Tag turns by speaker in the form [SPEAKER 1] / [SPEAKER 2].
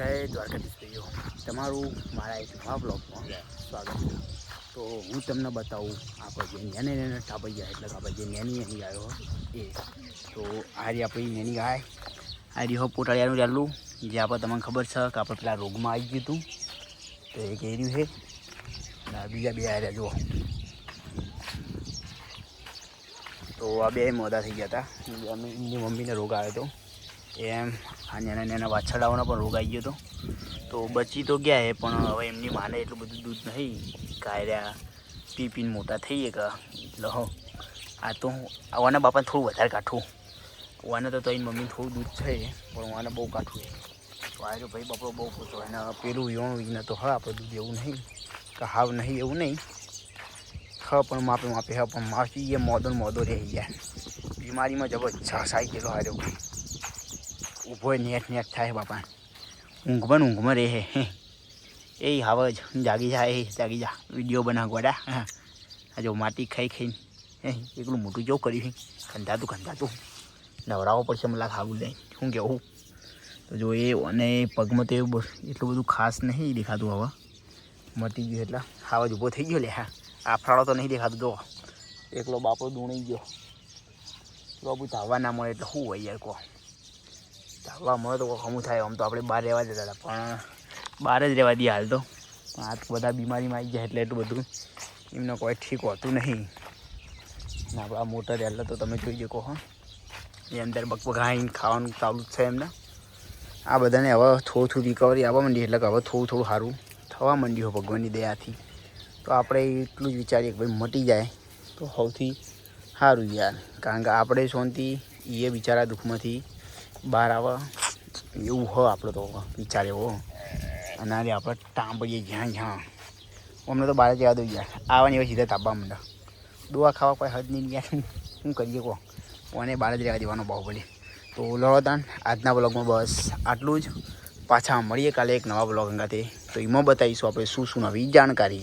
[SPEAKER 1] જય દ્વારકાધીશ ભાઈઓ, તમારું મારા એક નવા બ્લોગમાં સ્વાગત છે. તો હું તમને બતાવું આપણે જે નેની ટાપાઈ ગયા એટલે કે આપણે જે નેની ગાયો એ. તો આ રહી આપણી નેની ગાય, આ રહી હો પોટાળિયાનું ચાલુ જે આપણે તમને ખબર છે કે આપણે પેલા રોગમાં આવી ગયું હતું તો એ ઘેર્યું છે. અને બીજા બે આવ્યા જુઓ, તો આ બે મોડા થઈ ગયા હતા. એમની મમ્મીને રોગ આવ્યો હતો, એમ આ નાના વાછરડાઓનો પણ રોગ આવી ગયો હતો. તો બચી તો ગયા એ, પણ હવે એમની માને એટલું બધું દૂધ નહીં, કાયરા પીને મોટા થઈએ કે એટલે હો આ તો આવાના બાપાને થોડું વધારે કાઠું. વાને તો એની મમ્મીને થોડું દૂધ છે, પણ વાને બહુ કાઠું છે. તો આ ભાઈ બાપડો બહુ પૂછો એને પેલું યોણ તો હા આપણે દૂધ એવું નહીં કે હાવ નહીં એવું નહીં, હા પણ માપે હા પણ માપી એ મોદો રહી ગયા. બીમારીમાં જબરજસ્ત આવી ગયેલો હાર્યો, ઊભો નેટ થાય બાપા, ઊંઘમાં રહે એ હવે જ જાગી જા વિડીયો બનાવ ગોડા. આ જો માટી ખાઈને એકલું મોટું જો કર્યું ખંધાતું નવરાવો પડશે મને ખાવું લઈ શું કહેવું. તો જો એ અને પગમાં તો એવું એટલું બધું ખાસ નહીં દેખાતું, હવે મટી ગયું એટલે ખાવા જ ઊભો થઈ ગયો. લે હા આફરાળો તો નહીં દેખાતો, જો એકલો બાપો દૂણી ગયો. બાબુ ધાવા ના મળે એટલે શું હોય યાર, કહો ધાવા મળે તો હમું થાય. આમ તો આપણે બહાર રહેવા જતા હતા, પણ બહાર જ રહેવા દઈએ હાલ તો. પણ આ બધા બીમારીમાં આવી જાય એટલે એટલું બધું એમને કોઈ ઠીક હોતું નહીં. ને આપણા મોટર એટલે તો તમે જોઈ શકો હો, એ અંદર બકબગાઈને ખાવાનું ચાલુ જ છે એમને. આ બધાને હવે થોડું રિકવરી આવવા માંડી, એટલે કે હવે થોડું સારું થવા માંડ્યું ભગવાનની દયાથી. તો આપણે એટલું જ વિચારીએ કે ભાઈ મટી જાય તો સૌથી સારું યાર, કારણ કે આપણે શાંતિ એ બિચારા દુઃખમાંથી બહાર આવે એવું હોય આપણે તો વિચારે હો. અને આજે આપણે ટાંબડીએ જ્યાં અમને તો બહાર જવા દો યાર, આવવાની હવે સીધા તાપવા માંડે. દોવા ખાવા કોઈ હદ નહીં યાર, શું કરીએ કહો, અને બહાર જ રહેવા દેવાનો બાહુબલી. તો લડોતાન આજના બ્લોગમાં બસ આટલું જ. પાછા મળીએ કાલે એક નવા બ્લોગ અંગાતે, તો એમાં બતાવીશું આપણે શું નવી જાણકારી.